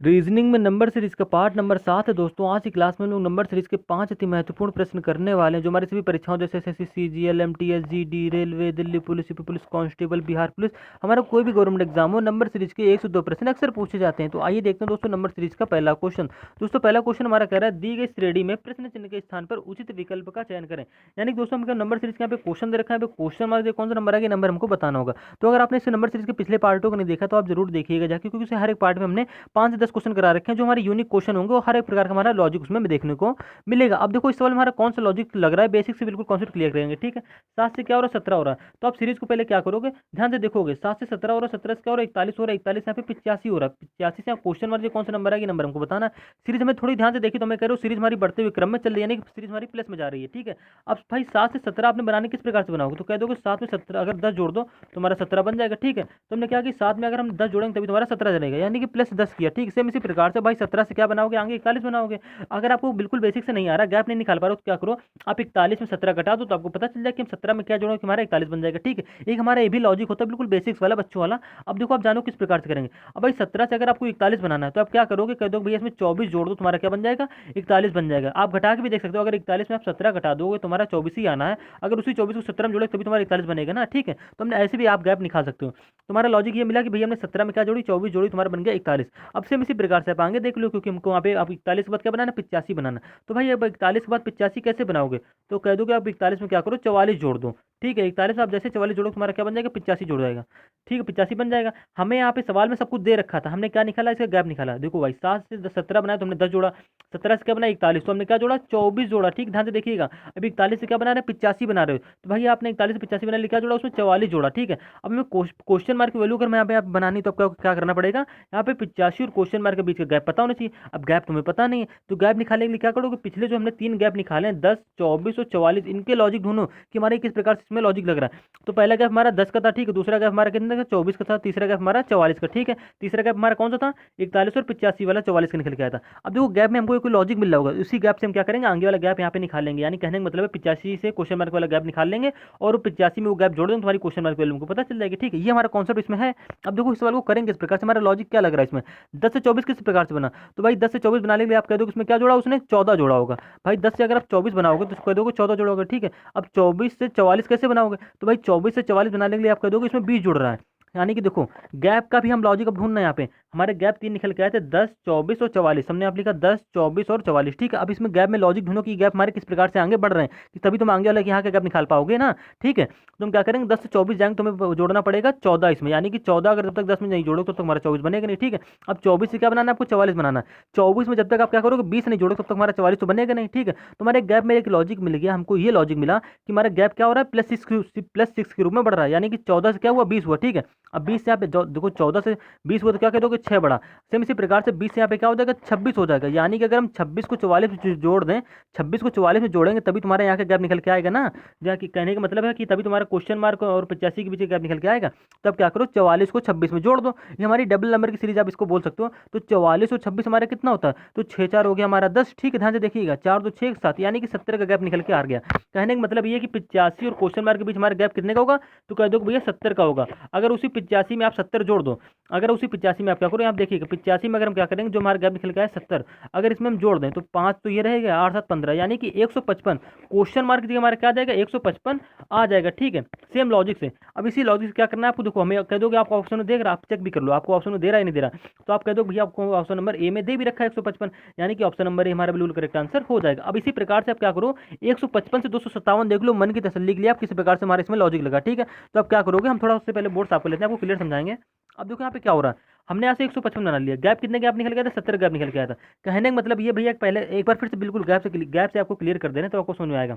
Reasoning में number series का part number 7 है दोस्तों। आज की क्लास में हम लोग नंबर सीरीज के 5 अति महत्वपूर्ण प्रश्न करने वाले हैं जो हमारी सभी परीक्षाओं जैसे SSC, CGL, MTS, GD, railway, Delhi police, UP police constable, Bihar police, हमारा कोई भी गवर्नमेंट एग्जाम हो, नंबर सीरीज के 1 से 2 प्रश्न अक्सर पूछे जाते हैं। तो आइए देखते हैं दोस्तों नंबर सीरीज का पहला क्वेश्चन। दोस्तों पहला क्वेश्चन हमारा कह रहा है दी गई श्रेणी में प्रश्न चिन्ह के स्थान पर उचित विकल्प का चयन करें। यानी कि दोस्तों हमको नंबर सीरीज के यहाँ पे क्वेश्चन दे रखा है, क्वेश्चन मार्क कौन सा नंबर आएगा नंबर हमको बताना होगा। तो अगर आपने इस नंबर सीरीज के पिछले पार्टों को नहीं देखा तो आप जरूर देखिएगा जाके, क्योंकि उसे हर एक पार्ट में हमने 5 से 10 क्वेश्चन करा रखे हैं जो हमारे यूनिक क्वेश्चन होंगे और हर एक प्रकार का हमारा लॉजिक उसमें देखने को मिलेगा। अब देखो इस सवाल में हमारा कौन सा लॉजिक लग रहा है, बेसिक से बिल्कुल कॉन्सेप्ट क्लियर करेंगे। ठीक है, 7 से क्या हो रहा है 17 हो रहा है, तो आप सीरीज को पहले क्या करोगे ध्यान से देखोगे। 7 से 17 हो रहा है, 17 से क्या हो रहा है 41 हो रहा है, 41 यहाँ पे 85 हो रहा है, 85 से क्वेश्चन मार्क कौन सा नंबर है, नंबर हमको बताना। सीरीज हमें थोड़ी ध्यान से देखी तो मैं कह रहा हूँ सीरीज हमारी बढ़ते हुए क्रम में चल रही है, यानी कि सीरीज हमारी प्लस में जा रही है। ठीक है, अब भाई 7 से 17 आपने बनाने किस प्रकार से बनाओगे, तो कह दोगे 7 में 17 अगर 10 जोड़ दो तो हमारा 17 बन जाएगा। ठीक है, तो हमने क्या कि 7 में अगर हम 10 जोड़ेंगे तभी तुम्हारा 17 चलेगा, यानी कि प्लस 10 किया। ठीक, सेम इसी प्रकार से भाई 17 से क्या बनाओगे आगे 41 बनाओगे। अगर आपको बिल्कुल बेसिक से नहीं आ रहा, गैप नहीं निकाल पा रहे हो, तो क्या करो आप 41 में 17 घटा दो तो आपको पता चल जाए कि हम 17 में क्या जोड़ोगे हमारा 41 बन जाएगा। ठीक है, एक हमारा ये भी लॉजिक होता है बिल्कुल बेसिक्स वाला बच्चों वाला। अब देखो आप जानो किस प्रकार से करेंगे। अब भाई 17 से अगर आपको 41 बनाना है तो आप क्या करोगे, कह दो भैया इसमें 24 जोड़ दो तुम्हारा क्या बन जाएगा 41 बन जाएगा। आप घटा के भी देख सकते हो, अगर 41 में आप 17 घटा दोगे तुम्हारा 24 ही आना है, अगर उसी 24 को 17 में जोड़े तभी तुम्हारा 41 बनेगा ना। ठीक है, तो हमने ऐसे भी आप गैप निकाल सकते हो। तुम्हारा लॉजिक ये मिला कि भैया हमने 17 में क्या जोड़ी 24 जोड़ी, तुम्हारा बन गया 41। अब सेम इसी प्रकार से आप आगे देख लो, क्योंकि हमको वहाँ पे आप 41 के बाद क्या बनाना 85 बनाना। तो भाई अब 41 के बाद 85 कैसे बनाओगे, तो कह दो कि आप 41 में क्या करो 44 जोड़ दो। ठीक है, 41 आप जैसे 44 जोड़ो तुम्हारा क्या बन जाएगा 85 जोड़ जाएगा। ठीक है, 85 बन जाएगा। हमें यहाँ पे सवाल में सब कुछ दे रखा था, हमने क्या निकाला इसका गैप निकाला। देखो भाई 7 से 17 बनाया तो हमने 10 जोड़ा, 17 से क्या बना 41 तो हमने क्या जोड़ा 24 जोड़ा। ठीक, ध्यान से देखिएगा, अभी 41 से क्या बना रहे हैं 85 बना रहे हो, तो भाई आपने 41 से 85 बना लिया क्या जोड़ा उसमें 44 जोड़ा। ठीक है, अब मैं क्वेश्चन मार्क की वैल्यू अगर मैं यहाँ पे आप बनानी तो आपको क्या करना पड़ेगा, यहाँ पे 85 और क्वेश्चन मार्क के बीच का गैप पता होना चाहिए। अब गैप तुम्हें पता नहीं है तो गैप निकालने के लिए क्या करोगे, पिछले जो हमने 3 गैप निकाले हैं 10, 24 और 44, इनके लॉजिक ढूंढो कि हमारे किस प्रकार से इसमें लॉजिक लग रहा है। तो पहला गैप हमारा 10 का था, ठीक है, दूसरा गैप हमारा कितने का 24 का था, तीसरा गैप हमारा 44 का। ठीक है, तीसरा गैप हमारा कौन सा था 41 और 85 वाला 44 का निकल के आया था। अब देखो गैप में हमको कोई लॉजिक मिल रहा होगा, उसी गैप से हम क्या करेंगे आगे वाला गैप यहाँ पे निकाल लेंगे। यानी कहने का मतलब है 85 से क्वेश्चन मार्क वाला गैप निकाल लेंगे और 85 में वो गैप जोड़ देंगे, तुम्हारी क्वेश्चन मार्क वैल्यू हमको पता चल जाएगी। ठीक है, ये हमारा कॉन्सेप्ट इसमें है। अब देखो इस सवाल को करेंगे इस प्रकार से, हमारा लॉजिक क्या लग रहा है इसमें 10 से 24 किस प्रकार से बना, तो भाई 10 से 24 बनाने के लिए आप कह दो कि इसमें क्या जोड़ा उसने 14 जोड़ा होगा। भाई 10 से अगर आप 24 बनाओगे तो कह दोगे 14 जोड़ा होगा। ठीक है, अब 24 से 44 कैसे बनाओगे, तो भाई 24 से 44 बनाने के लिए आप कह दोगे इसमें 20 जुड़ रहा है। यानी कि देखो गैप का भी हम लॉजिक अब ढूंढना है। यहाँ पे हमारे गैप 3 निकल के आए थे 10, 24 और 44, हमने आप लिखा 10, 24 और 44। ठीक है, अब इसमें गैप में लॉजिक ढूंढो कि गैप हमारे किस प्रकार से आगे बढ़ रहे हैं, कि तभी तुम आगे वाला कि यहाँ का गैप निकाल पाओगे ना। ठीक है, तो हम क्या करेंगे 10 से 24 जाएंगे, तुम्हें जोड़ना पड़ेगा 14 इसमें, यानी कि 14 अगर जब तक 10 में नहीं जोड़ोगे तो हमारा 24 बनेगा नहीं। ठीक है, अब 24 से क्या बनाना है आपको 44 बनाना है, 24 में जब तक आप क्या करोगे 20 नहीं जोड़ोगे तब तक हमारा 44 तो बनेगा नहीं। ठीक है, तो हमारे गैप में एक लॉजिक मिल गया, हमको ये लॉजिक मिला कि हमारा गैप क्या हो रहा है +6 के रूप में बढ़ रहा है, यानी कि 14 से क्या हुआ 20 हुआ। ठीक है, अब 20 से यहाँ पे देखो 14 से 20 हुआ तो क्या कह दोगे 6 बढ़ा। सेम इसी प्रकार से 20 से यहाँ पे क्या हो जाएगा 26 हो जाएगा, यानी कि अगर हम 26 को 44 में जोड़ दें, 26 को 44 में जोड़ेंगे तभी तुम्हारे यहाँ का गैप निकल के आएगा ना। जहाँ की कहने का मतलब है कि तभी तुम्हारा क्वेश्चन मार्क और 85 के बीच का गैप निकल के आएगा। तब क्या करो 44 को 26 में जोड़ दो, ये हमारी डबल नंबर की सीरीज आप इसको बोल सकते हो। तो 44 और 26 हमारा कितना होता है, तो 6 4 हो गया हमारा 10। ठीक है, ध्यान से देखिएगा 4 2 6 7, यानी कि 70 का गैप निकल के आ गया। कहने का मतलब ये है कि 85 और क्वेश्चन मार्क के बीच हमारा गैप कितने का होगा, तो कह दो भैया 70 का होगा। अगर उसी 85 में आप 70 जोड़ दो, अगर उसी 85 में आप क्या करो यहाँ देखिएगा 85 में अगर हम क्या करेंगे जो हमारा गैप निकल गया है 70, अगर इसमें हम जोड़ दें तो 5 तो ये रहेगा 8 7 15, यानी कि 155 क्वेश्चन मार्क की जगह हमारा क्या आ जाएगा 155 आ जाएगा। ठीक है, सेम लॉजिक से। अब इसी लॉजिक से क्या करना है आपको, देखो हमें कह दोगे आपको ऑप्शन में देख रहा, आप चेक भी कर लो आपको ऑप्शन में दे रहा है नहीं दे रहा, तो आप कह दो भैया आपको ऑप्शन नंबर ए में दे भी रखा है 155, यानी कि ऑप्शन नंबर ए हमारा बिल्कुल करेक्ट आंसर हो जाएगा। अब इसी प्रकार से आप क्या करो 155 से 257 देख लो, मन की तसल्ली के लिए आप किसी प्रकार से हमारे इसमें लॉजिक लगा। ठीक है, तो आप क्या करोगे, हम थोड़ा उससे पहले बोर्ड साफ कर लेते हैं, आपको क्लियर समझाएंगे। अब देखो यहाँ पे क्या हो रहा है, हमने यहाँ से 155 बना लिया, गैप कितने गैप निकल गया था 70 गैप निकल गया था। कहने का मतलब ये भैया पहले एक बार फिर से बिल्कुल गैप से आपको क्लियर कर देना तो आपको समझ में आएगा।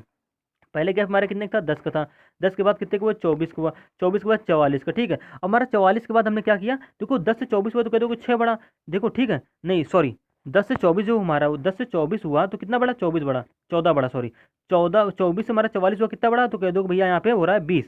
पहले गैप हमारे कितने का था 10 का था, 10 के बाद कितने का हुआ 24 का हुआ, 24 के बाद 44 का। ठीक है, अब हमारा 44 के बाद हमने क्या किया, देखो 10 से 24 हुआ तो कह दो 6 बढ़ा, देखो ठीक है नहीं सॉरी 10 से 24 जो हमारा 10 से 24 हुआ तो कितना बड़ा 24 बड़ा 14 बड़ा सॉरी 14 24 से हमारा 44 हुआ कितना बड़ा, तो कह दो भैया यहाँ पे हो रहा है 20।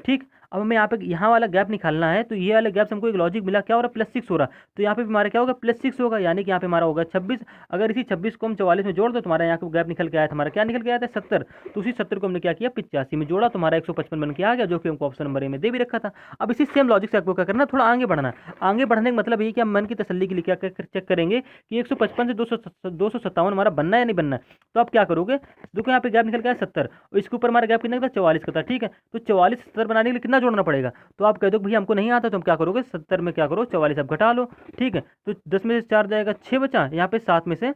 ठीक, अब हमें यहाँ पे यहाँ वाला गैप निकालना है, तो ये वाले गैप से हमको एक लॉजिक मिला, क्या हो रहा है, +6 हो रहा। तो यहाँ पे हमारा क्या होगा, +6 होगा, यानी कि यहाँ पे हमारा होगा 26। अगर इसी 26 को हम 44 में जोड़ दो, तुम्हारा यहाँ पे गैप निकल के आया था, हमारा क्या निकल के आया था, 70। तो उसी 70 को हमने क्या किया, 85 में जोड़ा, तुम्हारा 155 बन के आ गया, जो कि हमको ऑप्शन नंबर ए में दे भी रखा था। अब इसी सेम लॉजिक से आपको क्या करना है, थोड़ा आगे बढ़ना है। आगे बढ़ने का मतलब ये कि हम मन की तसल्ली के लिए क्या चेक करेंगे कि 155 से 257 हमारा बनना है या नहीं बनना है। तो आप क्या करोगे, देखो यहाँ पे गैप निकल गया 70, और इसके ऊपर हमारा गैप कितना था, 44 का था, ठीक है। तो 44 70 बनाने के लिए कितना जोड़ना पड़ेगा, तो आप कह दो भैया हमको नहीं आता, तो हम क्या करोगे, 70 में क्या करो, 44 आप घटा लो, ठीक है। तो 10 में से 4 जाएगा, 6 बचा, यहाँ पे 7 में से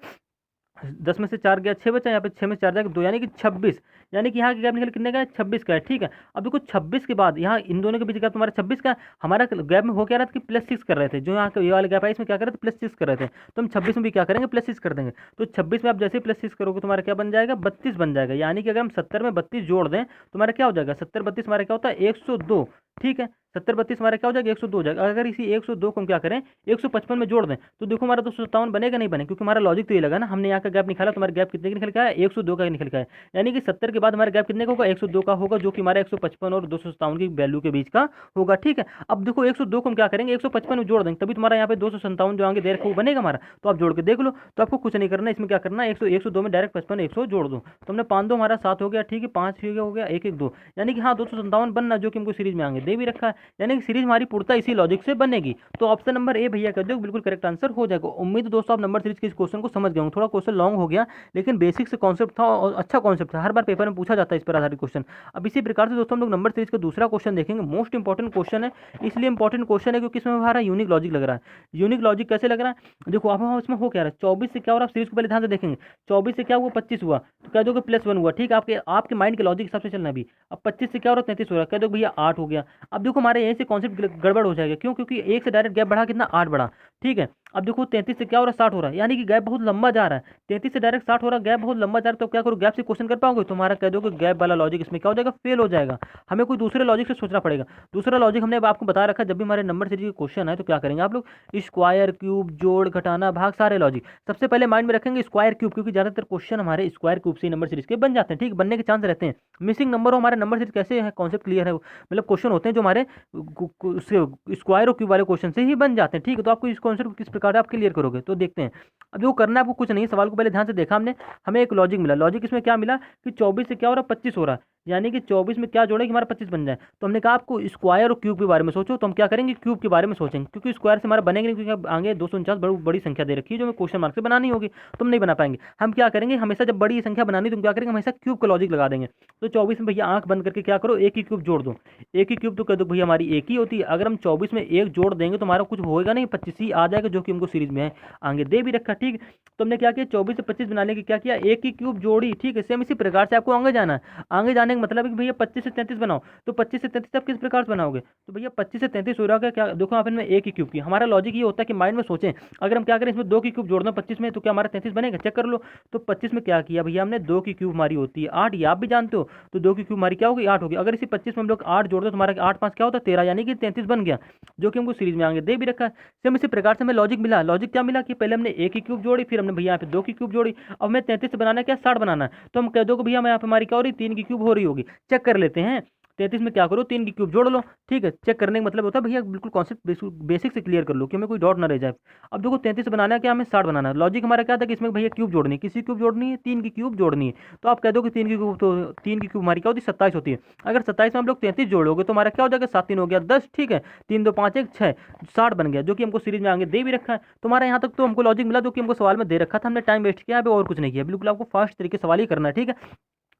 10 में से 4 गया, 6 बचा, यहाँ पे 6 में से 4 जाएगा 2, यानी कि 26। यानी कि यहाँ का गैप निकल कितने का है, 26 का है, ठीक है। अब देखो 26 के बाद यहाँ इन दोनों के बीच गैप तुम्हारा 26 का है, हमारा गैप में हो क्या रहा था कि +6 कर रहे थे, जो यहाँ का ये वाला गैप है इसमें क्या कर रहे थे, +6 कर रहे थे। तो हम 26 में भी क्या करेंगे, +6 कर देंगे। तो 26 में आप जैसे ही +6 करोगे तुम्हारा क्या बन जाएगा, 32 बन जाएगा। यानी कि अगर हम 70 में 32 जोड़ दें, तुम्हारा क्या हो जाएगा, 70 32 हमारा क्या होता है, 102, ठीक है। 70 32 हमारा क्या हो जाएगा, 102 हो जाएगा। अगर इसी 102 को हम क्या करें, 155 में जोड़ दें, तो देखो हमारा 257 बनेगा नहीं बने, क्योंकि हमारा लॉजिक तो ये लगा ना, हमने यहाँ का गैप निकाला, तुम्हारा गैप कितने का निकल के आया, 102 का निकल के आया। यानी कि 70 के बाद हमारा गैप कितने का होगा, 102 का होगा, जो कि हमारा 155 और 257 की वैल्यू के बीच का होगा, ठीक है। अब देखो 102 को हम क्या करेंगे, 155 में जोड़ देंगे, तभी तुम्हारा यहाँ पे 257 जो आगे दे रखा वो बनेगा हमारा। तो आप जोड़ के देख लो, तो आपको कुछ नहीं करना, इसमें क्या करना है, 102 में डायरेक्ट 55 100 जोड़ दो, तो हमने 5 2 हमारा 7 हो गया, ठीक है, 5 हो गया 1 1 2, यानी कि हाँ 257 बनना, जो कि हमको सीरीज में आगे दे भी रखा है। यानी कि सीरीज हमारी पूर्णता इसी लॉजिक से बनेगी। तो ऑप्शन नंबर ए भैया कर दो, बिल्कुल करेक्ट आंसर हो जाएगा। उम्मीद दोस्तों आप नंबर सीरीज के इस क्वेश्चन को समझ गए होंगे। थोड़ा क्वेश्चन लॉन्ग हो गया, लेकिन बेसिक से कॉन्सेप्ट था और अच्छा कॉन्सेप्ट था, हर बार पेपर में पूछा जाता है इस पर आधारित क्वेश्चन। अब इसी प्रकार से दोस्तों हम लोग नंबर सीरीज का दूसरा क्वेश्चन देखेंगे। मोस्ट इंपॉर्टेंट क्वेश्चन है, इसलिए इंपॉर्टेंट क्वेश्चन है क्योंकि इसमें हमारा यूनिक लॉजिक लग रहा है। यूनिक लॉजिक कैसे लग रहा है, देखो अब इसमें हो क्या रहा है, 24 से क्या हो रहा है, सीरीज को पहले ध्यान से देखेंगे। 24 से क्या हुआ, 25 हुआ, तो कह दो कि +1 हुआ, ठीक है। आपके माइंड के लॉजिक हिसाब से चलना भी। अब 25 से क्या हो रहा है, 33 हो रहा है, कह दो भैया 8 हो गया। अब देखो हमारे यहीं से कॉन्सेप्ट गड़बड़ हो जाएगा, क्यों, क्योंकि 1 से डायरेक्ट गैप बढ़ा कितना, 8 बढ़ा, ठीक है। अब देखो 33 से क्या हो रहा है, 60 हो रहा है, यानी कि गैप बहुत लंबा जा रहा है। 33 से डायरेक्ट 60 हो रहा है, गैप बहुत लंबा जा रहा है, तो क्या करो, गैप से क्वेश्चन कर पाओगे, तुम्हारा कह दो कि गैप वाला लॉजिक इसमें क्या हो जाएगा, फेल हो जाएगा। हमें कोई दूसरे लॉजिक से सोचना पड़ेगा। दूसरा लॉजिक हमने अब आपको बता रखा, जब भी हमारे नंबर सीरीज के क्वेश्चन है तो क्या करेंगे आप लोग, स्क्वायर क्यूब जोड़ घटाना भाग सारे लॉजिक सबसे पहले माइंड में रखेंगे स्क्वायर क्यूब, क्योंकि ज्यादातर क्वेश्चन हमारे स्क्वायर क्यूब से नंबर सीरीज के बन जाते हैं, ठीक, बनने के चांस रहते हैं। मिसिंग नंबर हो हमारे नंबर सीरीज कैसे है, कॉन्सेप्ट क्लियर है, मतलब क्वेश्चन होते हैं जो हमारे स्क्वायर और क्यूब वाले क्वेश्चन से ही बन जाते हैं, ठीक है। तो आपको इस कॉन्सेप्ट को किस प्रकार आप क्लियर करोगे, तो देखते हैं। अब जो करना है आपको कुछ नहीं, सवाल को पहले ध्यान से देखा हमने, हमें एक लॉजिक मिला। लॉजिक इसमें क्या मिला कि 24 से क्या हो रहा है, 25 हो रहा है, यानी कि 24 में क्या जोड़े कि हमारा 25 बन जाए। तो हमने कहा आपको स्क्वायर और क्यूब के बारे में सोचो, तो हम क्या करेंगे, क्यूब के बारे में सोचेंगे, क्योंकि स्क्वायर से हमारा बनेंगे नहीं, क्योंकि अब आगे 249 बड़ी संख्या दे रखी है जो हमें क्वेश्चन मार्क से बनानी होगी, तो हम नहीं बना पाएंगे। हम क्या करेंगे, हमेशा जब बड़ी संख्या बनानी तो हम क्या करेंगे, हमेशा क्यूब का लॉजिक लगा देंगे। तो 24 में भैया आंख बंद करके क्या करो, एक ही क्यूब जोड़ दो। एक ही क्यूब तो कह दो भैया हमारी एक ही होती है। अगर हम 24 में एक जोड़ देंगे तो हमारा कुछ होएगा नहीं, 25 ही आ जाएगा, जो कि हमको सीरीज में आगे दे भी रखा, ठीक। तो हमने क्या किया, 24 से 25 बनाने की क्या किया, एक ही क्यूब जोड़ी, ठीक है। सेम इसी प्रकार से आपको आगे जाना है। आगे जाने का मतलब है कि भैया 25 से 33 बनाओ, तो 25 से 33 आप किस प्रकार से बनाओगे, तो भैया 25 से 33 हो रहा है क्या, देखो यहाँ पे में एक ही क्यूब की, हमारा लॉजिक ये होता है कि माइंड में सोचें, अगर हम क्या करें इसमें 2 की क्यूब जोड़ दें 25 में, तो क्या हमारा 33 बनेगा, चेक कर लो। तो 25 में क्या किया भैया हमने, 2 की क्यूब हमारी होती है 8, ये आप भी जानते हो, तो 2 की क्यूब हमारी क्या होगी, 8 होगी। अगर इसी 25 में हम लोग 8 जोड़ दो तो हमारा 8 5 क्या होता है, 13, यानी कि 33 बन गया, जो कि हमको सीरीज में आगे दे भी रखा है। सेम इसी प्रकार से हमें लॉजिक मिला। लॉजिक क्या मिला कि पहले हमने एक ही क्यूब जोड़ी, फिर हमने भैया यहाँ पे 2 की क्यूब जोड़ी, अब हमें 33 से बनाना है क्या, 60 बनाना है। तो हम कह दो कि भैया यहाँ पे हमारी क्या हो रही, 3 की क्यूब हो रही होगी, चेक कर लेते हैं। 33 में क्या करो, 3 की क्यूब जोड़ लो, ठीक है। चेक करने का मतलब होता है भैया बिल्कुल कॉन्सेप्ट बेसिक से क्लियर कर लो कि हमें कोई डाउट ना रह जाए। अब देखो 33 बनाना है क्या, हमें 60 बनाना है। लॉजिक हमारा क्या था कि इसमें भैया क्यूब जोड़नी है, किसी क्यूब जोड़नी है, 3 की क्यूब जोड़नी है। तो आप कह दो कि 3 की क्यूब, तो 3 की क्यूब हमारी क्या होती है, 27 होती है। अगर 27 में हम लोग 33 जोड़ोगे तो हमारा क्या हो जाएगा, 7 3 हो गया 10, ठीक है, 3 2 5 1 6, 60 बन गया, जो कि हमको सीरीज में आगे दे भी रखा है। तुम्हारा यहाँ तक तो हमको लॉजिक मिला, जो कि हमको सवाल में दे रखा था, हमने टाइम वेस्ट किया, अभी और कुछ नहीं किया, बिल्कुल आपको फास्ट तरीके सवाल ही करना है, ठीक है।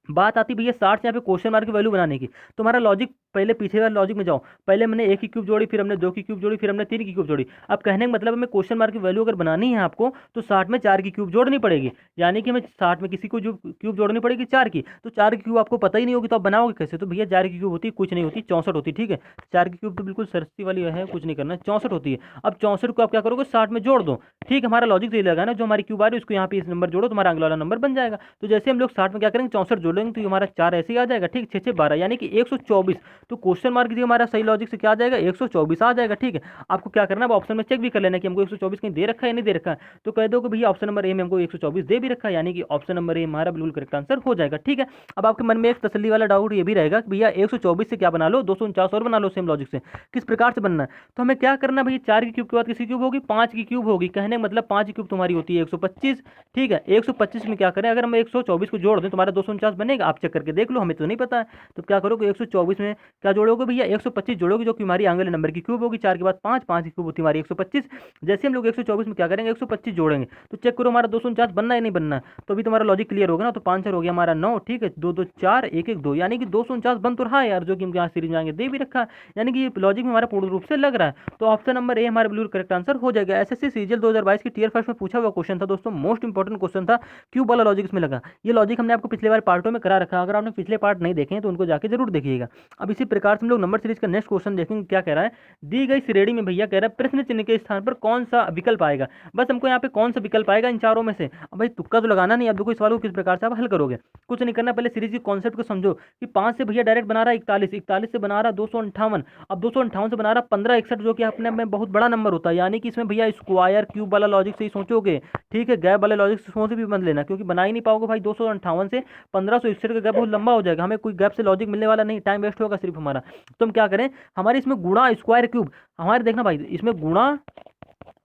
बात आती भैया 60 से यहाँ पे क्वेश्चन मार्क की वैल्यू बनाने की। तुम्हारा लॉजिक पहले पीछे वाले लॉजिक में जाओ, पहले हमने एक की क्यूब जोड़ी, फिर हमने 2 की क्यूब जोड़ी, फिर हमने 3 की क्यूब जोड़ी। अब कहने का मतलब हमें क्वेश्चन मार्क की वैल्यू अगर बनानी है आपको, तो 60 में 4 की क्यूब जोड़नी पड़ेगी, यानी कि हमें 60 में किसी को जो क्यूब जोड़नी पड़ेगी 4 की। तो 4 की क्यूब आपको पता ही नहीं होगी, तो आप बनाओगे कैसे, तो भैया 4 की क्यूब होती है कुछ नहीं होती, 64 होती है, ठीक है। 4 की क्यूब तो बिल्कुल सस्ती वाली है, कुछ नहीं करना, 64 होती है। अब 64 को आप क्या करोगे, 60 में जोड़ दो, ठीक है। हमारा लॉजिक तो ये लगा ना, जो हमारी क्यूब आ रही है उसको यहाँ पे इस नंबर जोड़ो, तुम्हारा अगला वाला नंबर बन जाएगा। तो जैसे हम लोग 60 में क्या करेंगे, 64 जोड़ेंगे, जोड़ेंगे तो ये हमारा 4 ऐसे ही आ जाएगा, ठीक। 6 6 12 यानी कि 124। तो क्वेश्चन मार्क दिए हमारा सही लॉजिक से क्या आ जाएगा, 124 आ जाएगा, ठीक है। आपको क्या करना है, ऑप्शन में चेक भी कर लेना कि हमको 124 कहीं दे रखा है या नहीं दे रखा है। तो कह दो कि भैया ऑप्शन नंबर ए में हमको 124 दे भी रखा है, यानी कि ऑप्शन नंबर ए हमारा बिल्कुल करेक्ट आंसर हो जाएगा, ठीक है। अब आपके मन में एक तसल्ली वाला डाउट ये भी रहेगा कि भैया 124 से क्या बना लो, 249 और बना लो सेम लॉजिक से। किस प्रकार से बनना है, तो हमें क्या करना है भैया, 4 की क्यूब के बाद किसी क्यूब होगी, 5 की क्यूब होगी। कहने का मतलब 5 की क्यूब तुम्हारी होती है 125, ठीक है। 125 में क्या करें, अगर हम 124 को जोड़ दें तुम्हारा 249 बनेगा। आप चेक करके देख लो, हमें तो नहीं पता है। तो क्या करोगे, 124 में क्या जोड़ोगे भैया, 125 जोड़ोगे, जो कि हमारी आंगल नंबर की क्यूब होगी। 4 के बाद 5, 5 की क्यूब होती है हमारी 125। जैसे हम लोग 124 में क्या करेंगे, 125 जोड़ेंगे। तो चेक करो हमारा 249 बनना है नहीं बनना है। तो अभी तुम्हारा लॉजिक क्लियर होगा ना। तो 5 4 हो गया हमारा 9, ठीक है। 2 2 4 1 1 2, यानी कि 249 बन तो रहा है यार, जो कि हम यहाँ सीरीज में आगे दे भी रखा है। यानी कि लॉजिक में हमारा पूर्ण रूप से लग रहा है। तो ऑप्शन नंबर ए हमारा बिल्कुल करेक्ट आंसर हो जाएगा। एसएससी सीजीएल 2022 की टियर 1 में पूछा हुआ क्वेश्चन था दोस्तों, मोस्ट इंपॉर्टेंट क्वेश्चन था। क्यूब वाला लॉजिक इसमें लगा। ये लॉजिक हमने आपको पिछले वाले पार्टों में करा रखा है, अगर आपने पिछले पार्ट नहीं देखे तो उनको जाके जरूर देखिएगा। अब इसी प्रकार से हम लोग नंबर सीरीज का नेक्स्ट क्वेश्चन देखेंगे क्या कह रहा है। दी गई श्रेणी में भैया कह रहा है प्रश्न चिन्ह के स्थान पर कौन सा विकल्प आएगा। बस हमको यहाँ पे कौन सा विकल्प आएगा इन चारों में से। अब भाई तुक्का तो लगाना नहीं। अब देखो इस सवाल को किस प्रकार से आप हल करोगे, कुछ नहीं करना। पहले सीरीज के कॉन्सेप्ट को समझो कि 5 से भैया डायरेक्ट बना रहा है 41, 41 से बना रहा है 258, अब 258 से बना रहा है 1561, जो कि अपने में बहुत बड़ा नंबर होता है। यानी कि इसमें भैया स्क्वायर क्यूब वाला लॉजिक से ही सोचोगे, ठीक है। गैप वाले लॉजिक से सोच भी बन लेना, क्योंकि बना ही नहीं पाओगे भाई। 258 से 1561 का गैप बहुत लंबा हो जाएगा, हमें कोई गैप से लॉजिक मिलने वाला नहीं, टाइम वेस्ट होगा सिर्फ हमारा। तो हम क्या करें, हमारे इसमें गुणा स्क्वायर क्यूब, हमारे देखना भाई इसमें गुणा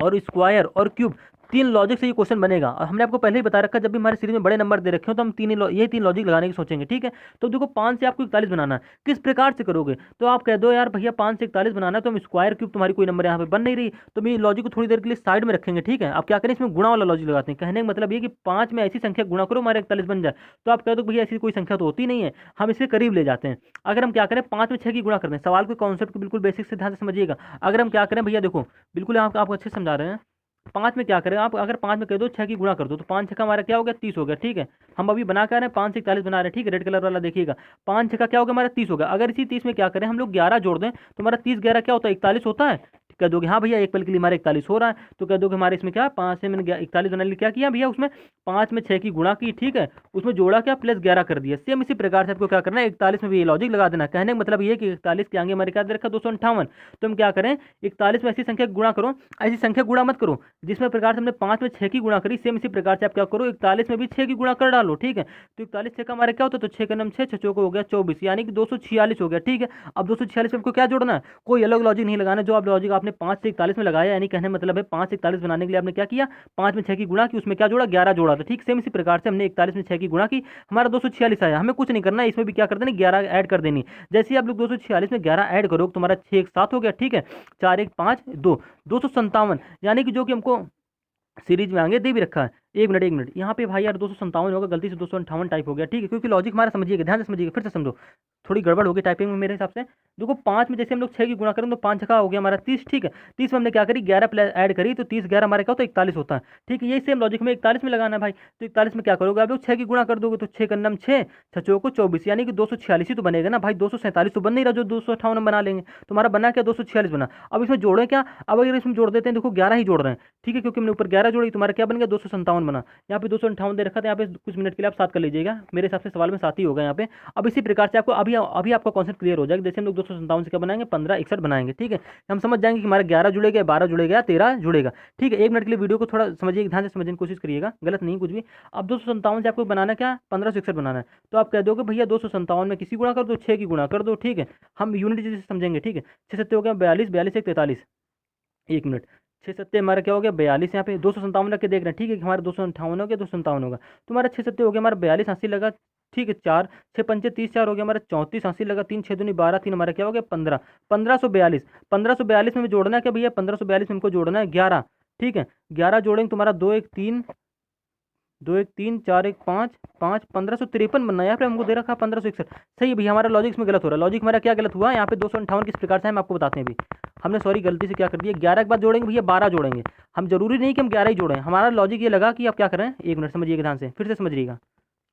और स्क्वायर और क्यूब 3 लॉजिक से ये क्वेश्चन बनेगा। और हमने आपको पहले ही बता रखा है, जब भी हमारे सीरीज में बड़े नंबर दे रखे हो तो हम ये 3 लॉजिक लगाने की सोचेंगे, ठीक है। तो देखो 5 से आपको 41 बनाना है, किस प्रकार से करोगे। तो आप कह दो यार भैया 5 से 41 बनाना है, तो हम स्क्वायर क्यूब तुम्हारी कोई नंबर यहाँ पे बन नहीं रही, तो हम ये लॉजिक को थोड़ी देर के लिए साइड में रखेंगे, ठीक है। अब क्या करें, इसमें गुणा वाला लॉजिक लगाते हैं। कहने का मतलब ये कि 5 में ऐसी संख्या गुणा करो हमारे 41 बन जाए। तो आप कह दो भैया ऐसी कोई संख्या तो होती नहीं है, हम इसके करीब ले जाते हैं। अगर हम क्या करें, 5 में 6 की गुणा करते हैं। सवाल के कॉन्सेप्ट को बिल्कुल बेसिक से ध्यान से समझिएगा। अगर हम क्या करें भैया, देखो बिल्कुल आपको अच्छे समझा रहे हैं। 5 में क्या करें आप, अगर 5 में कह दो 6 की गुणा कर दो, तो 5 6 का हमारा क्या हो गया, 30 हो गया, ठीक है। हम अभी बना कर रहे हैं 5 से 41 बना रहे हैं, ठीक है। रेड कलर वाला देखिएगा, 5 6 का क्या हो गया हमारा 30 हो गया। अगर इसी 30 में क्या करें हम लोग 11 जोड़ दें, तो हमारा 30 11 क्या होता है, 41 होता है। कह दोगे हाँ भैया एक पल के लिए हमारे 41 हो रहा है। तो कह दोगे हमारे इसमें क्या 5 से मैंने 41 बनाने के लिए क्या किया भैया, उसमें 5 में 6 की गुणा की, ठीक है। उसमें जोड़ा क्या, प्लस 11 कर दिया। सेम इसी प्रकार से आपको क्या करना है, 41 में भी ये लॉजिक लगा देना। कहने का मतलब ये कि 41 के आगे हमारे क्या दे रखा 258। तो हम क्या करें, 41 में ऐसी संख्या गुणा करो, ऐसी संख्या गुणा मत करो जिसमें प्रकार से हमने 5 में 6 की गुणा करी। सेम इसी प्रकार से आप क्या करो, 41 में भी 6 की गुणा कर डालो, ठीक है। तो 41 6 का हमारा क्या होता है, तो 6 का नाम 6 6 को हो गया 24, यानी कि 246 हो गया, ठीक है। अब 246 में आपको क्या जोड़ना है, कोई अलग लॉजिक नहीं लगाना। जो आप लॉजिक आपने 5 से 41 में लगाया, यानी कहने मतलब है 5 से 41 बनाने के लिए आपने क्या किया, 5 में 6 की गुणा की, उसमें क्या जोड़ा 11 जोड़ा था, ठीक। सेम इसी प्रकार से हमने 41 में 6 की गुणा की, हमारा 246 आया। हमें कुछ नहीं करना है, इसमें भी क्या कर देना 11 ऐड कर देनी। जैसे ही आप लोग 246 में 11 ऐड करो, तुम्हारा 6 1 7 हो गया, ठीक है। 4 1 5 2 257, यानी कि जो कि हमको सीरीज में आगे दे भी रखा है। एक मिनट यहाँ पे भाई यार 257 होगा, गलती से 258 टाइप हो गया, ठीक है। क्योंकि लॉजिक हमारा समझिएगा, ध्यान से समझिएगा, फिर से समझो, थोड़ी गड़बड़ होगी टाइपिंग में मेरे हिसाब से। देखो 5 में जैसे हम लोग 6 की गुणा करें तो 5 का हो गया हमारा 30, ठीक है। 30 में हमने क्या करी 11 प्लस ऐड करी, तो 30 11 हमारे क्या होता है 41 होता है, ठीक है। यही सेम लॉजिक में 41 में लगाना है भाई। तो 41 में क्या करोगे आप लोग 6 की गुणा कर दोगे, तो 6 का नाम 6 6 को 24, यानी कि 246 ही तो बनेगा ना भाई। 247 तो बन नहीं रहा, जो 258 बना लेंगे। तुम्हारा बना क्या 246 बना। अब इसमें जोड़े क्या, अब अगर इसमें जोड़ देते हैं, देखो 11 ही जोड़ रहे हैं, ठीक है, क्योंकि हमने ऊपर 11 जोड़ी, तुम्हारा क्या बन गया 257 बना। यहाँ पे 258 दे रखा था, यहाँ पे कुछ मिनट के लिए आप 7 कर लीजिएगा, मेरे हिसाब से सवाल में 7 ही होगा यहाँ पे। अब इसी प्रकार से आपको अभी आपका कॉन्सेप्ट क्लियर हो जाएगा। जैसे हम लोग 257 से क्या बनाएंगे 1561 बनाएंगे, ठीक है। हम समझ जाएंगे कि हमारा 11 जुड़ेगा, 12 जुड़ेगा, 13 जुड़ेगा, ठीक है। 1 मिनट के लिए वीडियो को थोड़ा समझिए, ध्यान से समझने की कोशिश करिएगा, गलत नहीं कुछ भी। अब 257 से आपको बनाना क्या 1561 बनाना है। तो आप कह दोगे भैया 257 में किसी गुणा कर दो, 6 की गुणा कर दो, ठीक है। हम यूनिट जैसे समझेंगे, ठीक है। 6 7 हो गया 42, 42 1 43, 1 मिनट, 6 7 हमारा क्या हो गया 42, यहाँ पे 257 रख के देख रहे हैं, ठीक है कि हमारा 258 हो गया 257 होगा। तो हमारा 6 7 हो गया हमारा 42 80 लगा, ठीक है। 4 6 पंचे 30, 4 हो गया हमारा 34 80 लगा, 3 6 दूनी 12, 3 हमारा क्या हो गया 15, 1542। 1542 में जोड़ना है क्या भैया, 1542 में हमको जोड़ना है 11, ठीक है। 11 जोड़ेंगे तुम्हारा 2 1 3 2 1 3 4 1 5 5 1553 बनना है। यहाँ पे हमको दे रखा 1561, सही है भैया। हमारा लॉजिक इसमें गलत हो रहा है। लॉजिक हमारा क्या गलत हुआ है यहाँ पे 258 किस प्रकार से हम आपको बताते हैं अभी। हमने सॉरी गलती से क्या कर दिया, 11 के बाद जोड़ेंगे भैया 12 जोड़ेंगे। हम जरूरी नहीं कि हम 11 ही जोड़ें, हमारा लॉजिक ये लगा कि आप क्या करें, 1 मिनट समझिएगा ध्यान से, फिर से समझिएगा।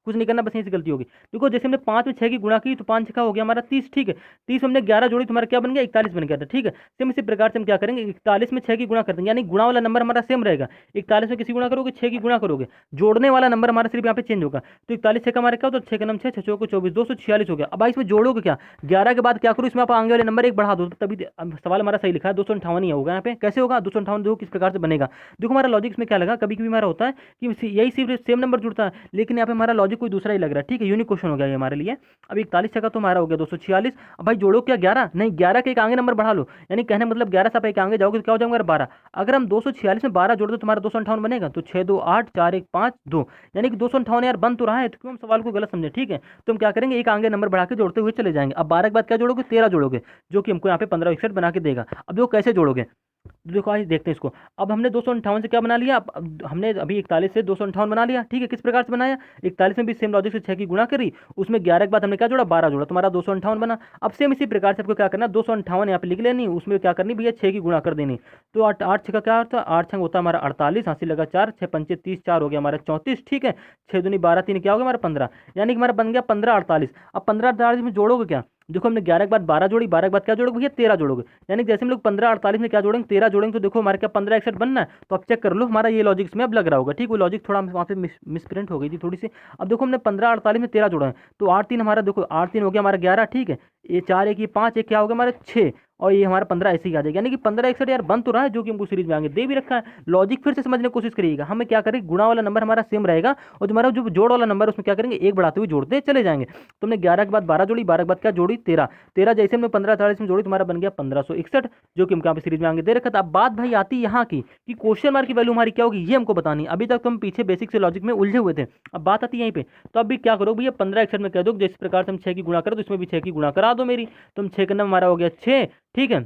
कुछ नहीं करना, बस यहीं से गलती होगी। देखो जैसे हमने 5 में 6 की गुणा की तो 5 छक्का हो गया हमारा 30, ठीक है। 30 हमने 11 जोड़ी, तुम्हारा क्या बन गया 41 बन गया था, ठीक है। सेम इसी प्रकार से हम क्या करेंगे 41 में 6 की गुणा कर देंगे, यानी गुणा वाला नंबर हमारा सेम रहेगा। 41 में किसी गुणा करोगे 6 की गुणा करोगे, जोड़ने वाला नंबर हमारा सिर्फ यहाँ पे चेंज होगा। तो 41 छक्का हमारा क्या होता है 6 का नंबर 6 6 को 24 246 हो गया। अब भाई इसमें जोड़ोगे क्या 11 के बाद क्या करो इसमें आप आगे वाले नंबर एक बढ़ा दो, तभी सवाल हमारा सही लिखा है 258 ही होगा। यहाँ पे कैसे होगा 258 देखो किस प्रकार से बनेगा। देखो हमारा लॉजिक इसमें क्या लगा, कभी कभी हमारा होता है कि यही सिर्फ सेम नंबर जुड़ता है, लेकिन यहाँ पे हमारा लॉजिक कोई दूसरा ही लग रहा है, ठीक है। यूनिक क्वेश्चन हो गया ये हमारे लिए। अब 41 छक्का तो हमारा हो गया 246। अब भाई जोड़ो क्या 11 नहीं, 11 के एक आगे नंबर बढ़ा लो, यानी कहने मतलब 11 से आप एक आगे जाओगे तो क्या हो जाएगा 12। अगर हम 246 में 12 जोड़ दो तुम्हारा 258 बनेगा, तो 6 2 8 4 1 5 2, यानी कि 258 यार बन तो रहा है, तो क्यों हम सवाल को गलत समझे, ठीक है। तो हम क्या करेंगे एक आगे नंबर बढ़ा के जोड़ते हुए चले जाएंगे। अब 12 के बाद क्या जोड़ोगे 13 जोड़ोगे, जो कि हमको यहाँ पे 1561 बना के देगा। अब देखो कैसे जोड़ोगे, देखो आज देखते हैं इसको। अब हमने 258 से क्या बना लिया, अब हमने अभी 41 से 258 बना लिया, ठीक है। किस प्रकार से बनाया 41 में भी सेम लॉजिक से 6 की गुणा करी, उसमें 11 के बाद हमने क्या जोड़ा 12 जोड़ा, तुम्हारा 258 बना। अब सेम इसी प्रकार से आपको क्या करना 258 यहाँ पे लिख लेनी, उसमें क्या करनी भैया 6 की गुणा कर देनी। तो 8 8 6 का क्या होता है 8 6 होता है हमारा 48, हासिल लगा 4 6 पंचे 30 4 हो गया हमारा 34, ठीक है। 6 दूनी 12 3 क्या हो गया हमारा 15, यानी कि हमारा बन गया 15 48। अब 15 48 में जोड़ोगे क्या, देखो हमने 11 के बाद 12 जोड़ी, 12 के बाद क्या जोड़ोगे भैया 13 जोड़ोगे, यानी जैसे हम लोग 15 48 में क्या जोड़ेंगे 13 जोड़ेंगे, तो देखो हमारे क्या 15 61 बनना है। तो अब चेक कर लो हमारा ये लॉजिक इसमें अब लग रहा होगा, ठीक। वो लॉजिक थोड़ा वहाँ पे मिसप्रिंट हो गई थी थोड़ी सी। अब देखो हमने 15 48 में 13 जोड़ा है, तो 8 3 हमारा देखो 8 3 हो गया हमारा 11, ठीक है। ये 4 1 ये 5 1 क्या हो गया हमारा 6, और ये हमारा 15 ऐसे ही आ जाएगा, यानी कि 15 61 यार बन तो रहा है, जो कि हमको सीरीज में आगे दे भी रखा है। लॉजिक फिर से समझने की कोशिश करिएगा, हमें क्या करेंगे गुणा वाला नंबर हमारा सेम रहेगा, और तुम्हारा जो जोड़ वाला नंबर उसमें क्या करेंगे एक बढ़ाते हुए जोड़ते चले जाएंगे। तुमने 11 के बाद 12 जोड़ी, 12 के बाद क्या जोड़ी 13, 13 जैसे हमने 15 48 में जोड़ी तुम्हारा बन गया 1561, जो कि हम यहाँ पे सीरीज में आगे दे रखा था। अब बात भाई आती है यहाँ की कि क्वेश्चन मार्क की वैल्यू हमारी क्या होगी, ये हमको बतानी। अभी तक तो हम पीछे बेसिक से लॉजिक में उलझे हुए थे, अब बात आती है यहीं पे। तो अभी क्या करो भैया 15 61 में कह दो जिस प्रकार से हम 6 की गुणा करो, तो इसमें भी 6 की गुणा करा दो मेरी। तुम 6 का नंबर हमारा हो गया 6, ठीक है।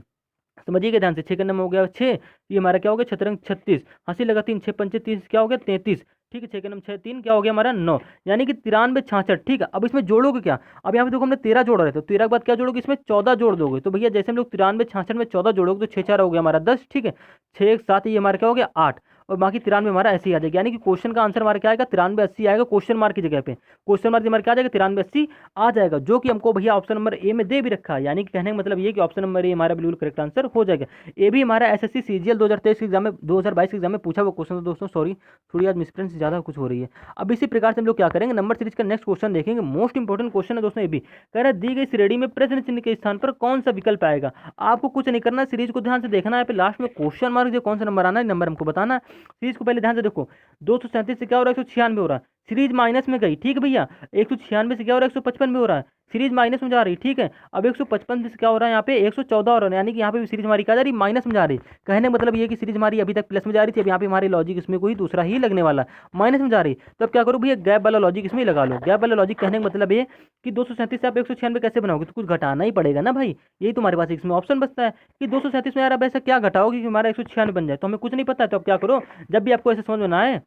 समझिएगा ध्यान से, 6 का नंबर हो गया 6, ये हमारा क्या हो गया छतरंग 36, हंसी लगा 3 6 पंचे 30 क्या हो गया 33, ठीक है। 6 का नंबर 6 3 क्या हो गया हमारा 9, यानी कि 93 66, ठीक है। अब इसमें जोड़ोगे क्या, अब यहाँ पे देखो हमने 13 जोड़ रहे थे, तो 13 के बाद क्या जोड़ोगे इसमें 14 जोड़ दोगे, तो भैया जैसे हम लोग 93 66 में 14 जोड़ोगे तो 6 4 हो गया हमारा 10, ठीक है। 6 7 ये हमारा क्या हो गया 8, और बाकी 93 हमारा ऐसे ही आ जाएगा, यानी कि क्वेश्चन का आंसर हमारा क्या आएगा 93 80 आएगा, क्वेश्चन मार्क की जगह पे क्वेश्चन मार्क हमारा क्या आ जाएगा 93 80 आ जाएगा, जो कि हमको भैया ऑप्शन नंबर ए में दे भी रखा है। यानी कि कहने का मतलब ये कि ऑप्शन नंबर ए हमारा बिल्कुल करेक्ट आंसर हो जाएगा। ये भी हमारा एसएससी सीजीएल 2023 एग्जाम में 2022 एग्जाम में पूछा हुआ क्वेश्चन था दोस्तों, सॉरी थोड़ी आज मिसप्रिंट ज़्यादा कुछ हो रही है। अब इसी प्रकार से हम लोग क्या करेंगे नंबर सीरीज का नेक्स्ट क्वेश्चन देखेंगे, मोस्ट इंपॉर्टेंट क्वेश्चन है दोस्तों। ये भी कह रहा है दी गई श्रेणी में प्रश्न चिन्ह के स्थान पर कौन सा विकल्प आएगा। आपको कुछ नहीं करना, सीरीज को ध्यान से देखना है, पे लास्ट में क्वेश्चन मार्क जो कौन सा नंबर आना है नंबर हमको बताना है। सीरीज को पहले ध्यान से देखो, 237 से क्या हो रहा है 196 हो रहा है, सीरीज माइनस में गई, ठीक है भैया। 196 से क्या हो रहा है 155 में हो रहा है, सीरीज माइनस में जा रही, ठीक है। अब 155 से क्या हो रहा है यहाँ पे 114 हो रहा है, यानी कि यहाँ पे भी सीरीज हमारी क्या जा रही माइनस में जा रही। कहने का मतलब ये कि सीरीज हमारी अभी तक प्लस में जा रही थी, अब यहाँ पे हमारी लॉजिक इसमें कोई दूसरा ही लगने वाला माइनस में जा रही। तो अब क्या करो भैया गैप वाला लॉजिक इसमें लगा लो। गैप वाला लॉजिक कहने का मतलब ये कि 237 से आप 196 कैसे बनाओगे, तो कुछ घटाना ही पड़ेगा ना भाई, यही तुम्हारे पास इसमें ऑप्शन बचता है कि 237 में यार अब ऐसा क्या घटाओगे कि हमारा 196 बन जाए, तो हमें कुछ नहीं पता है। तो अब क्या करो जब भी आपको ऐसे समझ में ना आए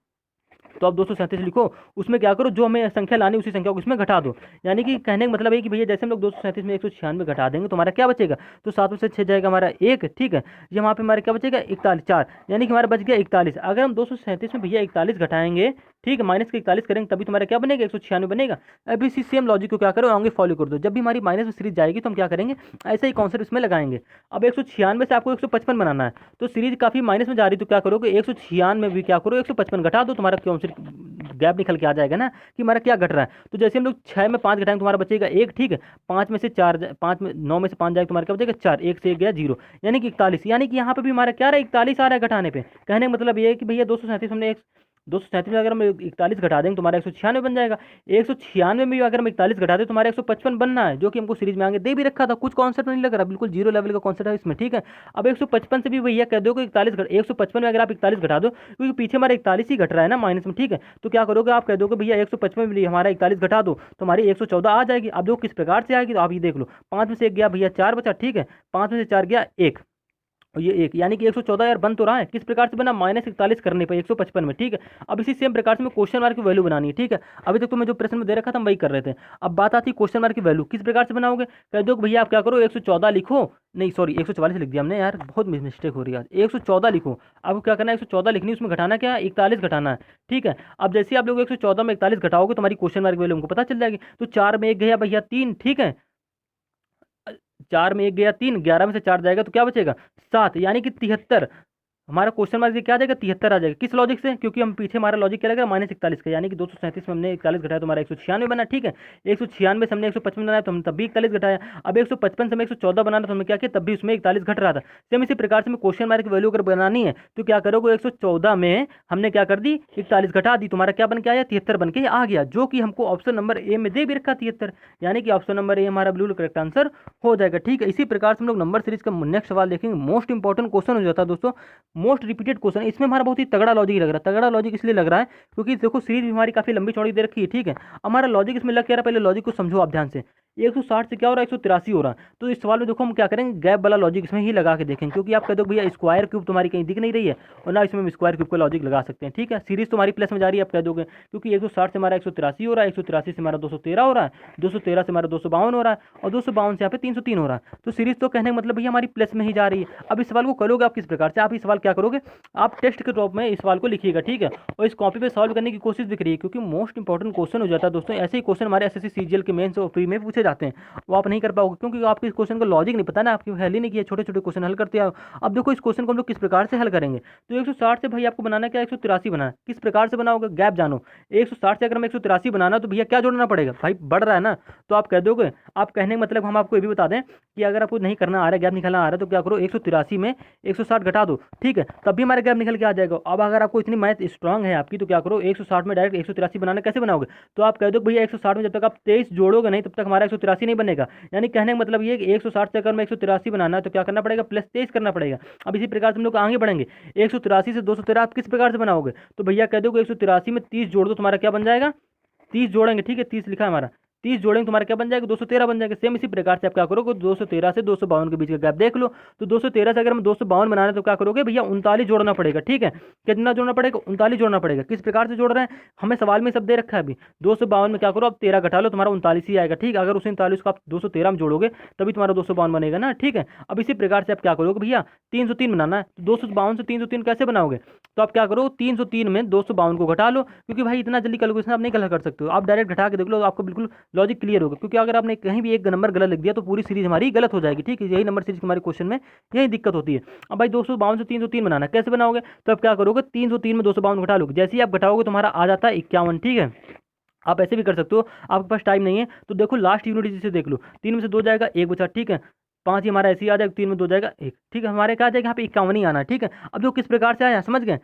तो आप 237 लिखो, उसमें क्या करो जो हमें संख्या लानी उसी संख्या को इसमें घटा दो। यानी कि कहने का मतलब है कि भैया जैसे हम लोग 237 में 196 घटा देंगे तो हमारा क्या बचेगा, तो 7 में से 6 जाएगा हमारा 1, ठीक है। ये वहाँ पे हमारे क्या बचेगा 41 4, यानी कि हमारा बच गया 41। अगर हम 237 में भैया 41 घटाएंगे, ठीक है, माइनस के 41 करेंगे तभी तुम्हारा क्या बनेगा 196 बनेगा। अब इसी सेम लॉजिक को क्या करो आगे फॉलो कर दो, जब भी हमारी माइनस में सीरीज जाएगी तो हम क्या करेंगे ऐसे ही कॉन्सेप्ट इसमें लगाएंगे। अब 196 से आपको 155 बनाना है, तो सीरीज काफी माइनस में जा रही, तो क्या करोगे 196 में भी क्या करो 155 घटा दो, तुम्हारा कॉन्सेप्ट गैप निकल के आ जाएगा ना कि हमारा क्या घट रहा है। तो जैसे हम लोग 6 में 5 घटाएंगे तुम्हारा बचेगा 1, ठीक है। 5 में से 4 5 में 9 में से 5 जाएगा तुम्हारा क्या बचेगा 4, 1 से 1 गया 0, यानी कि 41। यानी कि यहाँ पे भी हमारा क्या रहा है 41 आ रहा है घटाने पे। कहने का मतलब ये है कि भैया 237 हमने 237 में अगर हम 41 घटा देंगे तुम्हारा 196 बन जाएगा। 196 में भी अगर हम 41 घटा दें तुम्हारा 155 बनना है, जो कि हमको सीरीज में आगे दे भी रखा था। कुछ कॉन्सेप्ट नहीं लग रहा, बिल्कुल जीरो लेवल का कॉन्सेप्ट है इसमें, ठीक है। अब 155 से भी भैया कह दो कि 155 में अगर आप 41 घटा दो, क्योंकि पीछे हमारा 41 ही घट रहा है ना माइनस में, ठीक है। तो क्या करोगे आप कह दोगे भैया 155 में हमारा 41 घटा दो तो हमारी 114 आ जाएगी। अब जो किस प्रकार से आएगी तो आप ये देख लो, 5 में से 1 गया भैया 4 बचा, ठीक है। 5 में से 4 गया 1, और ये एक, यानी कि 114 यार बन तो रहा है। किस प्रकार से बना, -41 करने पर 155 में, ठीक है। अब इसी सेम प्रकार से मैं क्वेश्चन मार्क की वैल्यू बनानी है, ठीक है। अभी तक तो मैं जो प्रश्न में दे रखा था हम वही कर रहे थे। अब बात आती है क्वेश्चन मार्क की वैल्यू किस प्रकार से बनाओगे। कह दो कि भैया आप क्या करो 114 लिखो, नहीं सॉरी 144 लिख दिया हमने यार, बहुत मिस्टेक हो रही है आज, 114 लिखो। आपको क्या करना है 114 लिखनी, उसमें घटाना क्या है 41 घटाना है, ठीक है। अब जैसे आप लोग 114 में 41 घटाओगे तो हमारी क्वेश्चन मार्क की वैल्यू हमको पता चल जाएगी। तो 4 में 1 गया भैया 3, ठीक है। 4 में 1 गया 3, 11 में से 4 जाएगा तो क्या बचेगा 7, यानी कि 73। हमारा क्वेश्चन मार्क क्या आ जाएगा 73 आ जाएगा। किस लॉजिक से, क्योंकि हम पीछे हमारा लॉजिक क्या लगा -41 का, यानी कि 237 में हमने 41 घटाया तो हमारा 196 बना, ठीक है। 196 से हमने 155 बनाया तो हमने तब भी 41 घटाया। अब 155 से हमें 114 बनाना तो हमने क्या किया, तब भी उसमें 41 घट रहा था। सेम इसी प्रकार से हमें क्वेश्चन मार्क की वैल्यू अगर बनानी है तो क्या करोगे 114 में हमने क्या कर दी 41 घटा दी, तुम्हारा क्या बन के आया 73 बन के आ गया, जो कि हमको ऑप्शन नंबर ए में दे भी रखा 73, यानी कि ऑप्शन नंबर ए हमारा बिल्कुल करेक्ट आंसर हो जाएगा, ठीक है। इसी प्रकार से हम लोग नंबर सीरीज का नेक्स्ट सवाल देखेंगे। मोस्ट इंपॉर्टेंट क्वेश्चन हो जाता है दोस्तों, मोस्ट रिपीटेड क्वेश्चन। इसमें हमारा बहुत ही तगड़ा लॉजिक लग रहा है। तगड़ा लॉजिक इसलिए लग रहा है क्योंकि देखो सीरीज भी हमारी काफी लंबी चौड़ी दे रखी है, ठीक है। हमारा लॉजिक इसमें लग क्या रहा है, पहले लॉजिक को समझो आप ध्यान से। 160 से क्या हो रहा है 183 हो रहा है, तो इस सवाल में देखो हम क्या करेंगे, गैप वाला लॉजिक इसमें ही लगा के देखेंगे, क्योंकि आप कह दो भैया स्क्वायर क्यूब तुम्हारी कहीं दिख नहीं रही है, और ना इसमें हम स्क्वायर क्यूब का लॉजिक लगा सकते हैं, ठीक है। सीरीज तुम्हारी प्लस में जा रही है आप कह दोगे, क्योंकि 160 से हमारा 183 हो रहा है, 183 से हमारा 213 हो रहा है, 213 से हमारा 252 हो रहा है, और 252 से यहाँ पे 303 हो रहा है। तो सीरीज तो कहने का मतलब भैया हमारी प्लस में ही जा रही है। अब इस सवाल को करोगे आप किस प्रकार से, आप इस सवाल क्या करोगे, आप टेस्ट के टॉप में इस सवाल को लिखिएगा, ठीक है, और इस कॉपी पे सॉल्व करने की कोशिश भी करिए, क्योंकि मोस्ट इंपॉर्टेंट क्वेश्चन हो जाता है दोस्तों। ऐसे ही क्वेश्चन हमारे एसएससी सीजीएल के मेंस और प्री में पूछे जाते हैं, वो आप नहीं कर पाओगे क्योंकि आपके इस क्वेश्चन का लॉजिक नहीं पता ना, आपकी हल ही नहीं किया, छोटे छोटे क्वेश्चन हल करते आओ। अब देखो इस क्वेश्चन को हम लोग किस प्रकार से हल करेंगे, तो 160 से भाई आपको बनाना क्या 183 बनाना है, किस प्रकार से बनाओगे गैप जानो। 160 से अगर हम 183 बनाना तो भैया क्या जोड़ना पड़ेगा, भाई बढ़ रहा है ना, तो आप कह दोगे, आप कहने का मतलब हम आपको ये भी बता दें कि अगर आपको नहीं करना आ रहा है, गैप निकालना आ रहा है, तो क्या करो 183 में 160 घटा दो, ठीक है, तब भी हमारा गैप निकल के आ जाएगा। अब अगर आपको इतनी मैथ स्ट्रांग है आपकी, तो क्या करो 160 में डायरेक्ट 183 बनाना कैसे बनाओगे, तो आप कह दो भैया 160 में जब तक आप 23 जोड़ोगे नहीं तब तक हमारा 183 नहीं बनेगा। यानी कहने का मतलब ये कि 160 से अगर मैं 183 बनाना है तो क्या करना पड़ेगा, +23 करना पड़ेगा। अब इसी प्रकार से हम लोग आगे बढ़ेंगे, 183 से 213 आप किस प्रकार से बनाओगे, तो भैया कह दोगे 183 में 30 जोड़ दो, तुम्हारा क्या बन जाएगा, 30 जोड़ेंगे, ठीक है, 30 लिखा है हमारा, 30 जोड़ेंगे तुम्हारा क्या बन जाएगा 213 बन जाएगा। सेम इसी प्रकार से आप क्या करोगे 213 से 252 के बीच का गैप देख लो, तो 213 से अगर हम 252 बनाना है तो क्या करोगे भैया 39 जोड़ना पड़ेगा, ठीक है। कितना जोड़ना पड़ेगा 39 जोड़ना पड़ेगा। किस प्रकार से जोड़ रहे हैं, हमें सवाल में सब दे रखा है अभी, 252 में क्या करो आप 13 घटा लो, तुम्हारा 39 ही आएगा, ठीक है। अगर उस 39 को आप 213 में जोड़ोगे तभी तुम्हारा 252 बनेगा ना, ठीक है। अब इसी प्रकार से आप क्या करोगे भैया 303 बनाना है, तो 252 से 303 कैसे बनाओगे, तो आप क्या करो 303 में 252 को घटा लो, क्योंकि भाई इतना जल्दी कैलकुलेशन आप नहीं कर सकते हो, आप डायरेक्ट घटा के देख लो, आपको बिल्कुल लॉजिक क्लियर होगा। क्योंकि अगर आपने कहीं भी एक नंबर गलत लिख दिया तो पूरी सीरीज हमारी गलत हो जाएगी, ठीक है। यही नंबर सीरीज हमारे क्वेश्चन में यही दिक्कत होती है। अब भाई 252 से 303 बनाना कैसे बनाओगे, तो आप क्या करोगे 303 में 252 घटा लोगे, जैसे ही आप घटाओगे तुम्हारा आ जाता है 51, ठीक है। आप ऐसे भी कर सकते हो, आपके पास टाइम नहीं है तो देखो लास्ट यूनिट जिसे देख लो, 3 में से 2 जाएगा 1 बचा, ठीक है। 5 ही हमारा ऐसे ही आ जाएगा, 3 में 2 जाएगा 1, ठीक है। हमारे क्या आ जाएगा यहाँ पे 51 ही आना है, ठीक है। अब जो किस प्रकार से आया समझ गए।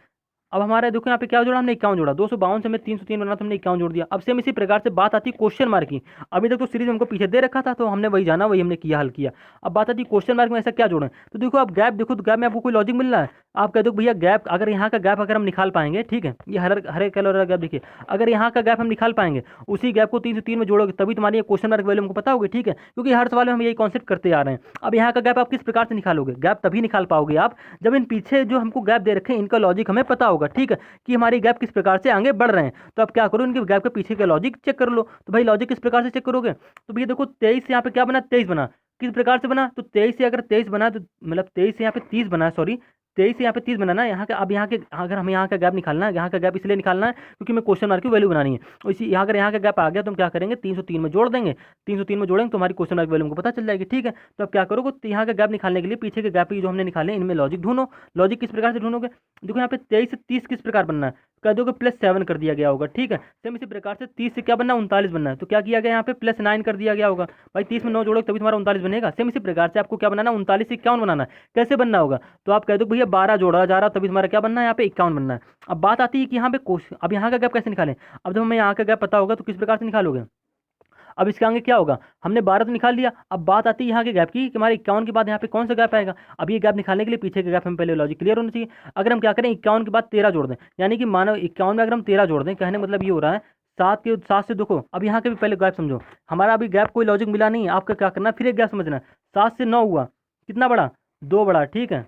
अब हमारे देखो यहाँ पे क्या जोड़ा हमने 51 जोड़ा, 252 से हमें 303 बना तो हमने 51 जोड़ दिया। अब सेम इसी प्रकार से बात आती है क्वेश्चन मार्क की। अभी तक तो सीरीज हमको पीछे दे रखा था तो हमने वही जाना, वही हमने किया, हल किया। अब बात आती है क्वेश्चन मार्क में ऐसा क्या जोड़ें, तो देखो आप गैप देखो, तो गैप में आपको कोई लॉजिक मिल रहा है, आप कह दो भैया गैप, अगर यहाँ का गैप अगर हम निकाल पाएंगे, ठीक है, ये हर एक कलर गैप देखिए, अगर यहाँ का गैप हम निकाल पाएंगे, उसी गैप को 303 में जोड़ोगे तभी तुम्हारी क्वेश्चन मार्क वैल्यू हमको पता होगी, ठीक है। क्योंकि हर सवाल में हम यही कॉन्सेप्ट करते आ रहे हैं। अब यहाँ का गैप आप किस प्रकार से निकालोगे, गैप तभी निकाल पाओगे आप जब इन पीछे जो हमको गैप दे रखे हैं इनका लॉजिक हमें पता होगा, ठीक है, कि हमारी गैप किस प्रकार से आगे बढ़ रहे हैं। तो आप क्या करो इनके गैप के पीछे का लॉजिक चेक कर लो, तो भाई लॉजिक किस प्रकार से चेक करोगे, तो भैया देखो 23 से यहाँ पे क्या बना 23 बना, किस प्रकार से बना, तो 23 से अगर 23 बना तो मतलब 23 से यहाँ पे 30 बना, सॉरी 23 से यहाँ पे 30 बनाना है यहाँ का। अब यहाँ के अगर हमें यहाँ का गैप निकालना है, यहाँ का गैप इसलिए निकालना है क्योंकि हमें क्वेश्चन मार्क की वैल्यू बनानी है। और इसी अगर यहाँ का गैप आ गया तो हम क्या करेंगे 303 में जोड़ देंगे, 303 में जोड़ेंगे तो हमारी क्वेश्चन मार्क वैल्यू हमको पता चल जाएगी, ठीक है। तो अब क्या करोगे, तो यहाँ का गैप निकालने के लिए पीछे के गैप की जो हमने निकाले इनमें लॉजिक ढूंढो। लॉजिक किस प्रकार से ढूंढोगे, देखो यहाँ पे 23 से 30 किस प्रकार बनना है, कह दो कि +7 कर दिया गया होगा, ठीक है। सेम इसी प्रकार से 30 से क्या बनना है 39 बनना है, तो क्या किया गया यहाँ पे +9 कर दिया गया होगा, भाई 30 में 9 जोड़ोगे तभी तुम्हारा 39 बनेगा। सेम इसी प्रकार से आपको क्या बनाना है 39 से 51 बनाना है, कैसे बनना होगा, तो आप कह दो भैया 12 जोड़ा जा रहा तभी तुम्हारा क्या बनना है यहाँ पे 51 बनना है। अब बात आती है कि यहाँ पे क्वेश्चन, अब यहाँ का गैप कैसे निकालें, अब जब हमें यहाँ का गैप पता होगा तो किस प्रकार से निकालोगे। अब इसके आगे क्या होगा, हमने 12 तो निकाल लिया, अब बात आती है यहाँ के गैप की कि हमारे 51 के बाद यहाँ पे कौन सा गैप आएगा। अब ये गैप निकालने के लिए पीछे के गैप हमें पहले लॉजिक क्लियर होना चाहिए। अगर हम क्या करें 51 के बाद 13 जोड़ दें, यानी कि मानो 51 में अगर हम 13 जोड़ दें, कहने का मतलब ये हो रहा है 7 से देखो, अब यहाँ के भी पहले गैप समझो, हमारा अभी गैप कोई लॉजिक मिला नहीं है, आपका क्या करना है फिर एक गैप समझना है। 7 से 9 हुआ, कितना बड़ा 2 बड़ा, ठीक है।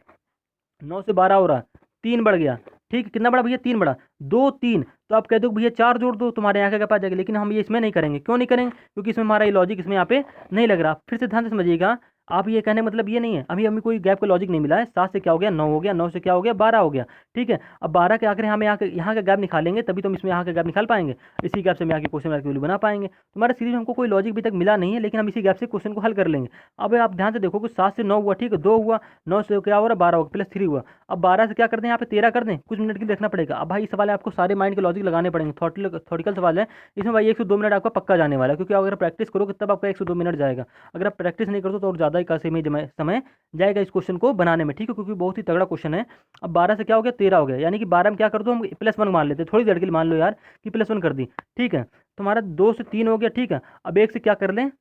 9 से 12 हो रहा, 3 बढ़ गया, ठीक है, कितना बढ़ा भैया, 3 बढ़ा, 2 3, तो आप कह दो भैया 4 जोड़ दो, तुम्हारे यहाँ का गैप आ जाएगा। लेकिन हम ये इसमें नहीं करेंगे, क्यों नहीं करेंगे, क्योंकि इसमें हमारा ये लॉजिक इसमें यहाँ पे नहीं लग रहा। फिर से ध्यान से समझिएगा, आप ये कहने मतलब ये नहीं है, अभी हमें कोई गैप का लॉजिक नहीं मिला है। 7 से क्या हो गया, 9 हो गया, 9 से क्या हो गया, 12 हो गया, ठीक है। अब 12 के आखिर हमें यहाँ का गैप निकालेंगे, तभी तो हम इसमें यहाँ का गैप निकाल पाएंगे, इसी गैप से हम यहाँ की क्वेश्चन मार्क की वैल्यू बना पाएंगे। तुम्हारे सीरीज में हमको कोई लॉजिक अभी तक मिला नहीं है, लेकिन हम इसी गैप से क्वेश्चन को हल कर लेंगे। अब आप ध्यान से देखो कि 7 से 9 हुआ, ठीक है, 2 हुआ, 9 से क्या हो रहा है, 12 हुआ, प्लस 3 हुआ। अब 12 से क्या कर दें, यहाँ पे 13 कर दें, कुछ मिनट के लिए देखना पड़ेगा। अब भाई सवाल है, आपको सारे माइंड के लॉजिक लगाने पड़ेंगे, थॉटिकल सवाल है, इसमें भाई 1 से 2 मिनट आपका पक्का जाने वाला है, क्योंकि अगर प्रैक्टिस करोगे तब आपका 1 से 2 मिनट जाएगा। अगर आप प्रैक्टिस नहीं करते तो और ज़्यादा ही का समय जाएगा इस क्वेश्चन को बनाने में, ठीक है, क्योंकि बहुत ही तगड़ा क्वेश्चन है। अब 12 से क्या हो गया, 13 हो गया, यानी कि 12 में क्या कर दो, हम +1 मान लेते हैं, थोड़ी देर के लिए मान लो यार कि +1 कर दी, ठीक है। तुम्हारा 2 से 3 हो गया, ठीक है। अब 1 से क्या कर लें,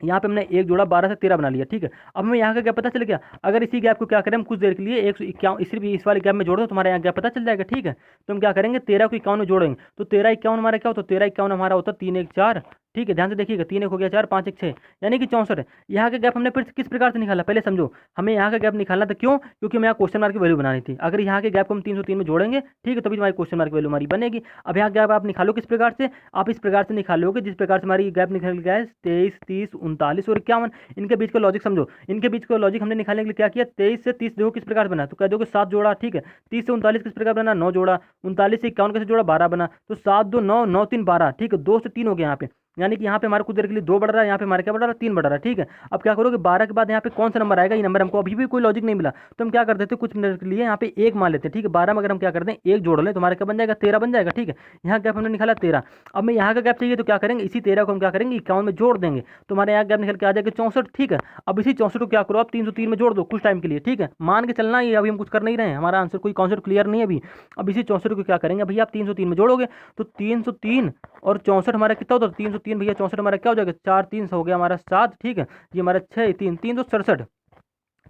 यहाँ पे हमने 1 जोड़ा, 12 से 13 बना लिया, ठीक है। अब हमें यहाँ का गैप पता चल गया। अगर इसी गैप को क्या करें, हम कुछ देर के लिए 151 इस वाले गैप में जोड़ दो, तुम्हारे यहाँ गैप पता चल जाएगा, ठीक है। तो हम क्या करेंगे, 13 को 51 में जोड़ेंगे, तो 13 51 हमारा क्या होता है, 13 51 हमारा होता है 3 1 4, ठीक है। ध्यान से देखिएगा, 3 1 हो गया 4, 5 1 6, यानी कि 64 है। यहाँ का गैप हमने फिर किस प्रकार से निकाला, पहले समझो, हमें यहाँ का गैप निकालना था, क्यों, क्योंकि हमें यहाँ क्वेश्चन मार्क की वैल्यू बनानी थी। अगर यहाँ के गैप को हम 303 में जोड़ेंगे, ठीक है, तभी हमारी क्वेश्चन मार्क की वैल्यू हमारी बनेगी। अब यहाँ गैप आप निकालो किस प्रकार से, आप इस प्रकार से निकालोगे जिस प्रकार से हमारी गैप निकल गया है 23 30 39 और 51, इनके बीच का लॉजिक समझो। इनके बीच का लॉजिक हमने निकालने के लिए क्या किया, 23 से 30 देखो किस प्रकार बना, तो कह दो कि 7 जोड़ा, ठीक है। 30 से 39 किस प्रकार बना, 9 जोड़ा, 39 से 51 कैसे जोड़ा, 12 बना, तो 7 2 9 9 3 12, ठीक है। 2 से 3 हो गया यहाँ पे, यानी कि यहाँ पे हमारे कुछ देर के लिए 2 बढ़ रहा है, यहाँ पे हमारे क्या बढ़ रहा है, 3 बढ़ रहा है, ठीक है। अब क्या करोगे, 12 के बाद यहाँ पे कौन सा नंबर आएगा, ये नंबर हमको अभी भी कोई लॉजिक नहीं मिला, तो हम क्या कर देते हैं, कुछ मिनट के लिए यहाँ पे 1 मान लेते हैं, ठीक है। 12 में अगर हम क्या करते हैं, 1 जोड़ लें, तुम्हारा क्या बन जाएगा, 13 बन जाएगा, ठीक है। यहाँ गैप हमने निकाला 13। अब मैं यहाँ का गैप चाहिए तो क्या करेंगे, इसी 13 को हम क्या करेंगे, 51 में जोड़ देंगे, तुम्हारे यहाँ गैप निकल के आ जाएगा 64, ठीक है। अब इसी 64 को क्या करो, आप 303 में जोड़ दो कुछ टाइम के लिए, ठीक है, मान के चलना, ये अभी हम कुछ कर नहीं रहे हैं, हमारा आंसर कोई कॉन्सेप्ट क्लियर नहीं है अभी। अब इसी 64 को क्या करेंगे भैया, आप 303 में जोड़ोगे, तो 303 और 64 हमारा कितना होता है, 303 भैया 64 हमारा क्या हो जाएगा, 4 3 हो गया हमारा 7, ठीक है। ये हमारा 6 3 3 तो 67,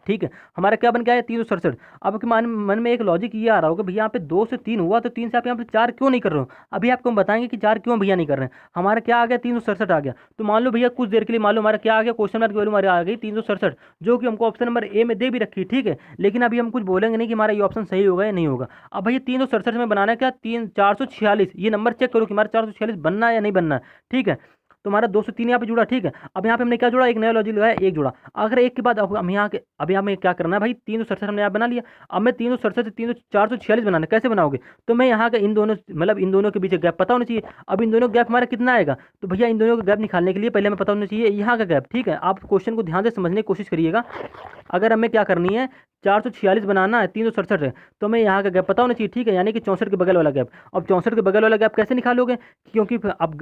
ठीक है। हमारा क्या बन गया है, 367। अब आपके मन में एक लॉजिक ये आ रहा होगा, भैया यहाँ पे 2 से 3 हुआ, तो 3 से आप यहाँ पे 4 क्यों नहीं कर रहे हो। अभी आपको हम बताएंगे कि 4 क्यों भैया नहीं कर रहे हैं। हमारा क्या आ गया, 367 आ गया। तो मान लो भैया कुछ देर के लिए मान लो हमारा क्या आ गया, क्वेश्चन मार्क की वैल्यू हमारी आ गई 367, जो कि हमको ऑप्शन नंबर ए में दे भी रखी है, ठीक है। लेकिन अभी हम कुछ बोलेंगे नहीं कि हमारा ये ऑप्शन सही होगा या नहीं होगा। अब भैया 367 में बनाना है क्या, 446, ये नंबर चेक करो कि हमारा 446 बनना है या नहीं बनना है, ठीक है। तो हमारा 2 से 3 यहाँ पे जुड़ा, ठीक है। अब यहाँ पे हमने क्या जोड़ा, एक नया लॉजिक लगाया, 1 जोड़ा। अगर 1 के बाद अब हम यहाँ के, अब यहाँ में क्या करना है भाई, 367 हमने यहाँ बना लिया। अब मैं 367 से 446 बनाना, कैसे बनाओगे, तो मैं यहाँ का इन दोनों मतलब इन दोनों के बीच गैप पता होना चाहिए। अब इन दोनों का गैप हमारा कितना आएगा, तो भैया इन दोनों का गैप निकालने के लिए पहले हमें पता होना चाहिए यहाँ का गैप, ठीक है। आप क्वेश्चन को ध्यान से समझने की कोशिश करिएगा। अगर हमें क्या करनी है, 446 बनाना है 367 है, तो हमें यहाँ का गैप पता होना चाहिए, ठीक है, यानी कि 64 के बगल वाला गैप। अब 64 के बगल वाला गैप कैसे निकालोगे, क्योंकि अब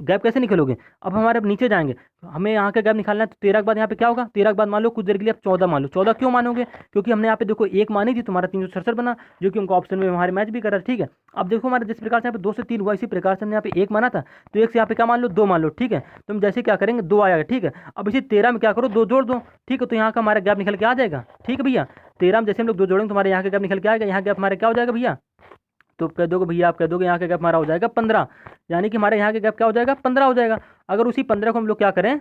गैप कैसे निकालोगे, अब हमारे नीचे जाएंगे, हमें यहाँ का गैप निकालना है, तो 13 के बाद यहाँ पे क्या होगा, 13 के बाद मान लो कुछ देर के लिए आप 14 मान लो। 14 क्यों मानोगे, क्योंकि हमने यहाँ पे देखो 1 मानी थी, तुम्हारा 367 बना, जो कि उनको ऑप्शन में हमारे मैच भी कर रहा है, ठीक है। अब देखो हमारे जिस प्रकार से यहाँ पे 2 से 3 हुआ, इसी प्रकार से हमने यहाँ पे 1 माना था, तो 1 से यहाँ पे क्या मान लो, 2 मान लो, ठीक है। तो हम जैसे क्या करेंगे, 2 आएगा, ठीक है। अब इसी 13 में क्या करो, 2 जोड़ दो, ठीक है, तो यहाँ का हमारा गैप निकल के आ जाएगा, ठीक है भैया। 13 में जैसे हम लोग 2 जोड़ेंगे, तुम्हारे यहाँ का गैप निकल के आएगा, यहाँ गैप हमारा क्या हो जाएगा भैया, तो कह दोगे भैया, आप कह दोगे यहाँ का गैप हमारा हो जाएगा 15, यानी कि हमारे यहाँ का गैप क्या हो जाएगा, 15 हो जाएगा। अगर उसी 15 को हम लोग क्या करें,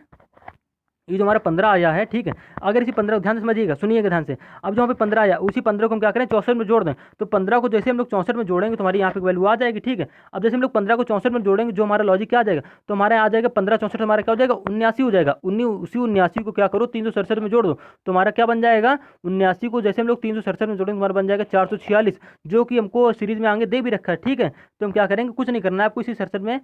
ये जो हमारा 15 आया है, ठीक है, अगर इसी 15 ध्यान से समझिएगा, सुनिएगा ध्यान से। अब जो यहाँ पे 15 आया, उसी 15 को हम क्या करें, 64 में जोड़ दें, तो 15 को जैसे हम लोग 64 में जोड़ेंगे तो हमारी यहाँ पे वैल्यू आ जाएगी, ठीक है। अब जैसे हम लोग 15 को 64 में जोड़ेंगे, जो हमारा लॉजिक क्या आ जाएगा, तो हमारे आ जाएगा 15 64 हमारा क्या हो जाएगा, 79 हो जाएगा। उसी 79 को क्या करो, 367 में जोड़ दो, तो हमारा क्या बन जाएगा, 79 को जैसे हम लोग 367 में जोड़ेंगे, हमारा बन जाएगा 446, जो कि हमको सीरीज में आगे दे भी रखा है, ठीक है। तो हम क्या करेंगे, कुछ नहीं करना है आपको, इसी 67 में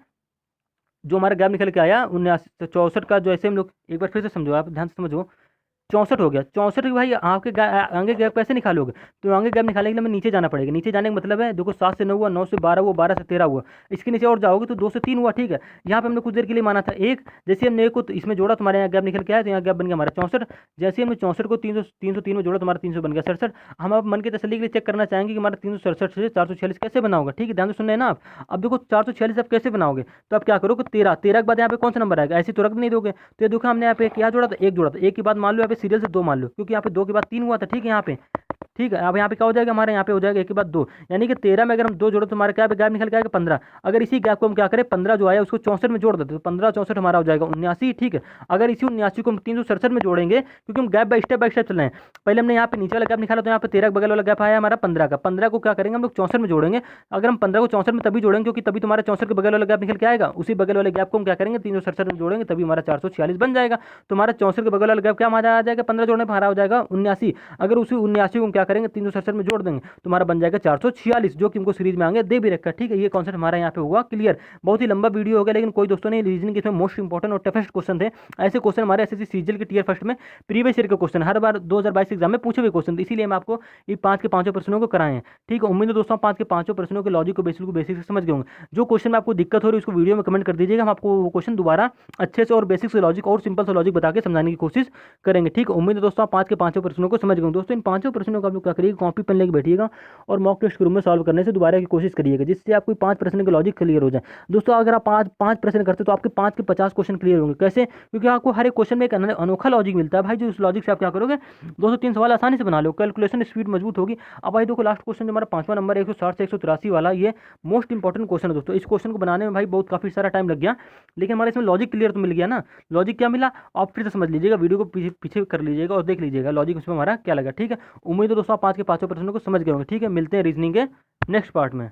जो हमारा गैप निकल के आया 79 64 का, जो ऐसे हम लोग एक बार फिर से समझो, आप ध्यान से समझो, 64 हो गया। 64 के भाई आपके आगे गैप कैसे निकालोगे, तो आगे गैप निकालने के लिए हमें नीचे जाना पड़ेगा। नीचे जाने का मतलब है, देखो 7 से 9 हुआ, 9 से 12 हुआ, 12 से 13 हुआ, इसके नीचे और जाओगे तो 2 से 3 हुआ, ठीक है। यहाँ पे हमने कुछ देर के लिए माना था 1, जैसे हमने 1 को तो इसमें जोड़ा, तुम्हारे यहाँ गैप निकल के आया, तो यहाँ गैप बन गया हमारा 64। जैसे हमने 64 को 303 में जोड़ा, तुम्हारा 300 बन गया 67। हम अब मन की तसल्ली के लिए चेक करना चाहेंगे कि हमारा 367 से 446 कैसे बना होगा, ठीक है, ध्यान से सुनना है ना आप। अब देखो 446 आप कैसे बनाओगे, तो आप क्या करोगे, 13 के बाद यहाँ पे कौन सा नंबर आएगा, ऐसे तो रख नहीं दोगे। तो ये देखो हमने यहाँ पे क्या जोड़ा था, 1 जोड़ा था, 1 के बाद मान लो यहाँ पे सीरियल से 2 मान लो, क्योंकि यहाँ पे 2 के बाद 3 हुआ था, ठीक है, यहाँ पे, ठीक है। अब यहाँ पे क्या हो जाएगा हमारे, यहाँ पे हो जाएगा 1 के बाद 2, यानी कि 13 में अगर हम 2 जोड़ो तो हमारा क्या गैप निकल के आएगा 15। अगर इसी गैप को हम क्या करें 15 जो आया उसको 64 में जोड़ देते तो 15 64 हमारा हो जाएगा 79। ठीक है। अगर इसी 79 को हम 367 में जोड़ेंगे, क्योंकि हम गैप बाई स्टेप चल रहे हैं, पहले हमने यहाँ पे नीचे वाला गैप निकाला तो यहाँ पे 13 बगल वाला गैप आया हमारा 15 का, 15 को क्या करेंगे हम लोग 64 में जोड़ेंगे। अगर हम 15 को 64 में तभी जोड़ेंगे क्योंकि तभी तुम्हारा 64 के बगल वाला गैप निकल के आएगा, उसी बगल वाले गैप को हम क्या करेंगे 367 में जोड़ेंगे तभी हमारा 446 बन जाएगा। तुम्हारा 64 के बगल वाला गैप क्या हमारा आ जाएगा 15 जोड़ने पर हमारा हो जाएगा 79। अगर उसी 79 को हम क्या करेंगे 367 में जोड़ देंगे तो हमारा बन जाएगा 446, जो कि हमको सीरीज में आगे दे भी रखा है। ठीक है, ये कॉन्सेप्ट हमारा यहाँ पे हुआ क्लियर। बहुत ही लंबा वीडियो हो गया, लेकिन कोई दोस्तों ने रीजनिंग के इसमें मोस्ट इंपॉर्टेंट और टफेस्ट क्वेश्चन थे। ऐसे क्वेश्चन हमारे एसएससी सीजीएल के टीयर फर्स्ट में प्रीवियस ईयर के क्वेश्चन हर बार 2022 एग्जाम में पूछे हुए क्वेश्चन थे, इसीलिए हम आपको ये 5 के 5 प्रश्नों को कराए हैं। ठीक है, उम्मीद है दोस्तों 5 के 5 प्रश्नों के लॉजिक को बेसिक से समझ गए होंगे। जो क्वेश्चन में आपको दिक्कत हो रही है उसको वीडियो में कमेंट कर दीजिएगा, हम आपको वो क्वेश्चन दोबारा अच्छे से और बेसिक से लॉजिक और सिंपल से लॉजिक बता के समझाने की कोशिश करेंगे। ठीक है, उम्मीद है दोस्तों आप 5 के 5 प्रश्नों को समझ गए दोस्तों। इन 5 प्रश्नों का आप लोग क्या करिएगा कॉपी पेन लेके बैठिएगा और मॉक टेस्ट के रूम में सॉल्व करने से दोबारा की कोशिश करिएगा, जिससे आपको 5 प्रश्न के लॉजिक क्लियर हो जाए। दोस्तों अगर आप 5 प्रश्न करते तो आपके 5 के 50 क्वेश्चन क्लियर होंगे। कैसे? क्योंकि आपको हर एक क्वेश्चन में एक अनोखा लॉजिक मिलता है भाई, जो उस लॉजिक से आप क्या करोगे 203 सवाल आसानी से बना लो, कैलकुलेशन स्पीड मजबूत होगी। अब भाई देखो लास्ट क्वेश्चन जो हमारा 5वां नंबर 160 से 183 वाला, ये मोस्ट इंपॉर्टेंट क्वेश्चन है दोस्तों। इस क्वेश्चन को बनाने में भाई बहुत काफी सारा टाइम लग गया, लेकिन हमारे इसमें लॉजिक क्लियर तो मिल गया ना। लॉजिक क्या मिला आप फिर से समझ लीजिएगा, वीडियो को पीछे कर लीजिएगा और देख लीजिएगा लॉजिक उसमें हमारा क्या लगा। ठीक है, उम्मीद है दोस्तों आप 5 के 5 प्रश्नों को समझ गए होंगे। ठीक है, मिलते हैं रीजनिंग के नेक्स्ट पार्ट में।